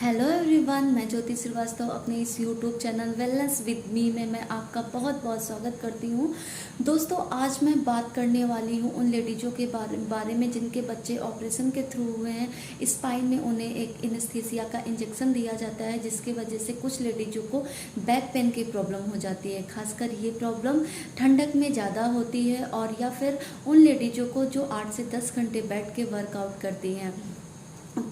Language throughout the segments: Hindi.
हेलो एवरीवन, मैं ज्योति श्रीवास्तव अपने इस YouTube channel wellness with me में मैं आपका बहुत बहुत स्वागत करती हूँ। दोस्तों, आज मैं बात करने वाली हूँ उन लेडीज़ों के बारे में जिनके बच्चे ऑपरेशन के थ्रू हुए हैं। स्पाइन में उन्हें एक एनेस्थीसिया का इंजेक्शन दिया जाता है, जिसकी वजह से कुछ लेडीज़ों को बैक पेन की प्रॉब्लम हो जाती है। खासकर ये प्रॉब्लम ठंडक में ज़्यादा होती है, और या फिर उन लेडीज़ों को जो 8 से 10 घंटे बैठ के वर्कआउट करती हैं।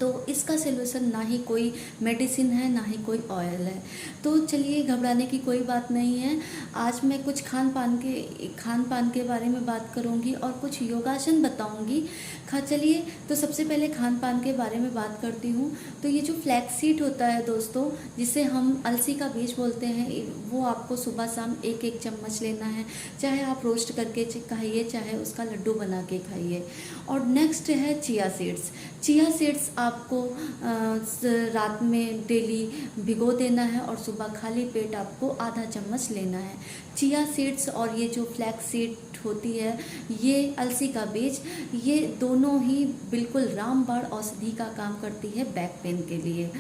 तो इसका सलूशन ना ही कोई मेडिसिन है, ना ही कोई ऑयल है। तो चलिए, घबराने की कोई बात नहीं है। आज मैं कुछ खान पान के बारे में बात करूंगी और कुछ योगासन बताऊंगी। चलिए, तो सबसे पहले खान पान के बारे में बात करती हूँ। तो ये जो फ्लैक्स सीड होता है दोस्तों, जिसे हम अलसी का बीज बोलते हैं, वो आपको सुबह शाम एक एक चम्मच लेना है। चाहे आप रोस्ट करके खाइए, चाहे उसका लड्डू बना के खाइए। और नेक्स्ट है चिया सीड्स। चिया सीड्स आपको रात में डेली भिगो देना है और सुबह खाली पेट आपको आधा चम्मच लेना है। चिया सीड्स और ये जो फ्लैक्स सीड होती है, ये अलसी का बीज, ये दोनों ही बिल्कुल रामबाण औषधि का काम करती है बैक पेन के लिए।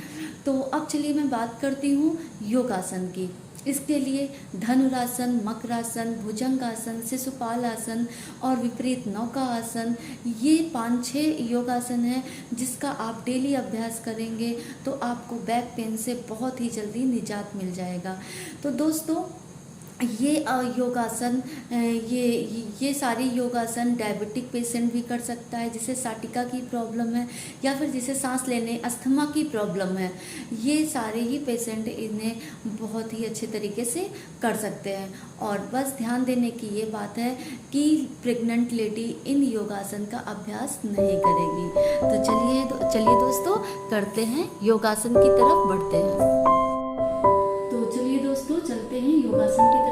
तो अब चलिए मैं बात करती हूँ योगासन की। इसके लिए धनुरासन, मकरासन, भुजंगासन, शिशुपाल आसन और विपरीत नौका आसन, ये 5-6 योगासन है जिसका आप डेली अभ्यास करेंगे तो आपको बैक पेन से बहुत ही जल्दी निजात मिल जाएगा। तो दोस्तों, ये योगासन ये सारी योगासन डायबिटिक पेशेंट भी कर सकता है, जिसे साटिका की प्रॉब्लम है या फिर जिसे सांस लेने अस्थमा की प्रॉब्लम है। ये सारे ही पेशेंट इन्हें बहुत ही अच्छे तरीके से कर सकते हैं। और बस ध्यान देने की ये बात है कि प्रेग्नेंट लेडी इन योगासन का अभ्यास नहीं करेगी। तो चलिए दोस्तों, करते हैं योगासन की तरफ बढ़ते हैं। तो चलिए दोस्तों, चलते हैं योगासन की तरफ।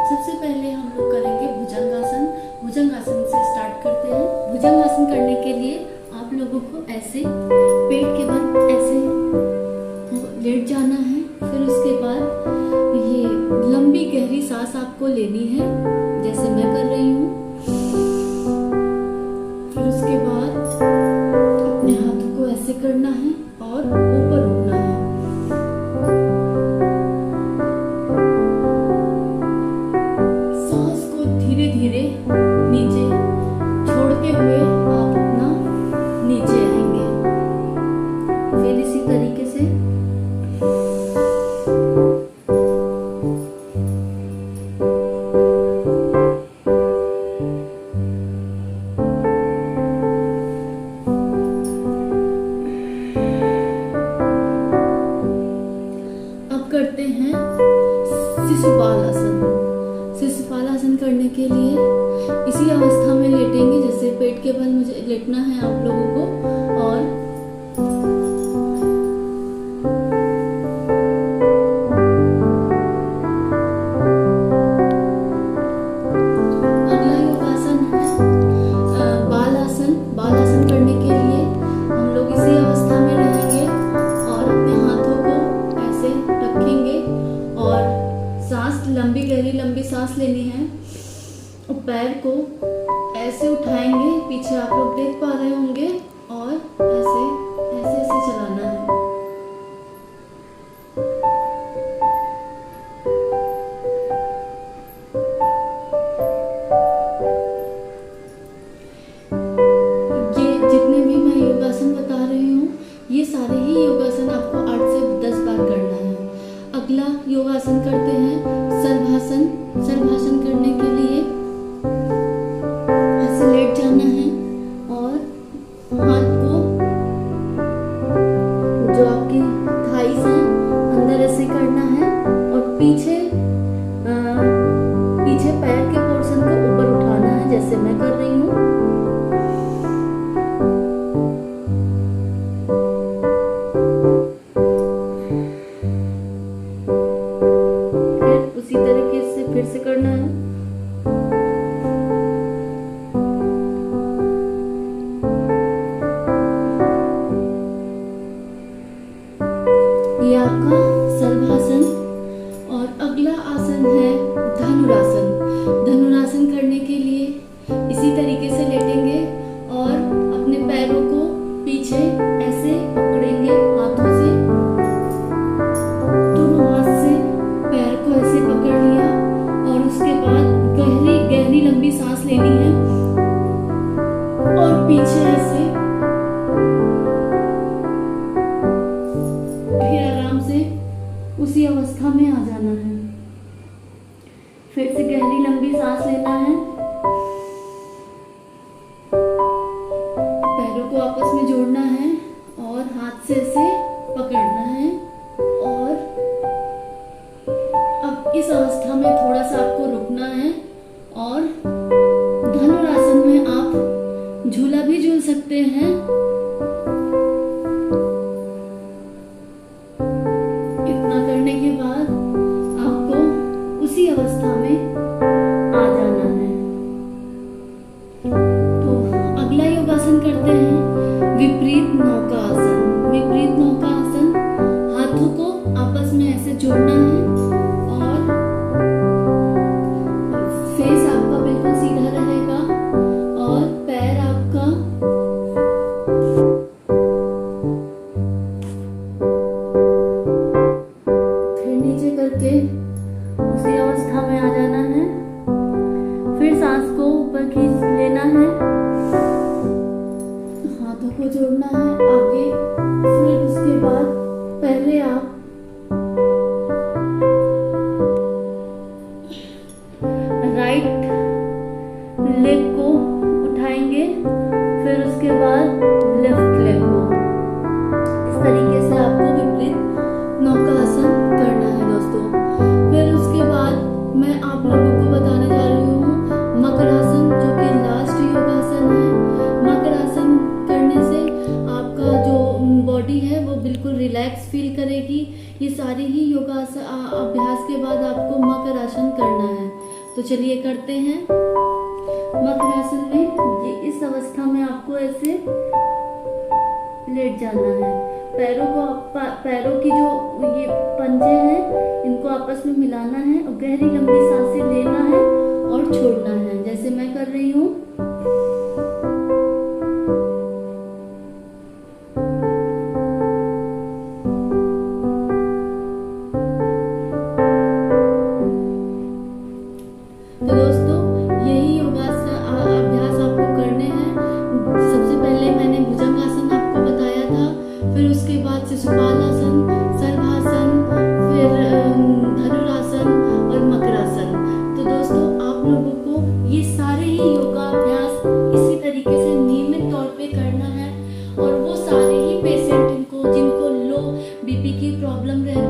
सबसे पहले हम लोग करेंगे भुजंगासन। भुजंगासन से स्टार्ट करते हैं। भुजंगासन करने के लिए आप लोगों को ऐसे पेट के बल ऐसे लेट जाना है। फिर उसके बाद ये लंबी गहरी सांस आपको लेनी है, जैसे मैं कर रही हूँ। फिर उसके बाद अपने हाथों को ऐसे करना है और ऊपर उठना है। धीरे नीचे छोड़ते हुए आप अपना नीचे आएंगे। फिर इसी तरीके से अब करते हैं शिशुपाल आसन। शिशुपाल आसन करने के लिए इसी अवस्था में लेटेंगे, जैसे पेट के बल मुझे लेटना है आप लोगों को। और अगला योगासन है बाल आसन। बाल आसन करने के लिए हम लोग इसी अवस्था में रहेंगे और अपने हाथों को ऐसे रखेंगे और सांस लंबी सांस लेनी है। और पैर को ऐसे उठाएंगे, पीछे आप लोग देख पा रहे होंगे, और ऐसे ऐसे ऐसे चलाना है। ये जितने भी मैं योगासन बता रही हूँ, ये सारे ही योगासन आपको 8 से 10 बार करना है। अगला योगासन करते हैं सर्वासन। सर्वासन करने के लिए ऐसे लेट जाना है और हाथ को जो आपकी थाइस है अंदर ऐसे करना है और पीछे पैर के पोर्शन को ऊपर उठाना है, जैसे मैं कर रही हूँ। उसी तरीके से फिर से करना है। ये आपका सर्वासन। और अगला आसन है धनुरासन। धनुरासन करने के लिए इसी तरीके से लेटेंगे और अपने पैरों को पीछे ऐसे पकड़ेंगे हाथों से उसी अवस्था में आ जाना है। फिर से गहरी लंबी सांस लेना है, पैरों को आपस में जोड़ना है और हाथ से इसे पकड़ना है। और अब इस अवस्था में थोड़ा सा आपको रुकना है और धनुरासन में आप झूला भी झूल सकते हैं। इतना करने के बाद आपको उसी अवस्था में आ जाना है। तो अगला योगासन करते हैं विपरीत नौका आसन। विपरीत नौका आसन, हाथों को आपस में ऐसे जोड़ना है और फेस आपका बिल्कुल सीधा रहेगा और पैर आपका फिर नीचे करके उसी अवस्था में आ जाना है। फिर सांस को ऊपर खींच लेना है, हाथों को जोड़ना है आगे। फिर उसके बाद पहले आप राइट लेग को उठाएंगे, फिर उसके बाद लेफ्ट लेग को। इस तरीके से आपको विपरीत नौकासन करना है दोस्तों। फिर उसके बाद मैं आप लोगों को बताने जा रही हूँ मकरासन, जो कि लास्ट योगासन है। मकरासन करने से आपका जो बॉडी है वो बिल्कुल रिलैक्स फील करेगी। ये सारी ही योगासन अभ्यास के बाद आपको मकरासन करना है। तो चलिए करते हैं। मकरासन में ये इस अवस्था में आपको ऐसे लेट जाना है। पैरों की जो ये पंजे हैं इनको आपस में मिलाना है और गहरी लंबी सांसें लेना है और छोड़ना है, जैसे मैं कर रही हूँ। तो दोस्तों यही योगासन अभ्यास आपको करने हैं। सबसे पहले मैंने भुजंगासन आपको बताया था, फिर उसके बाद शिशुपालासन, सर्वासन, फिर धनुरासन और मकरासन। तो दोस्तों आप लोगों को ये सारे ही योगाभ्यास इसी तरीके से नियमित तौर पे करना है। और वो सारे ही पेशेंट जिनको लो बीपी की प्रॉब्लम रहती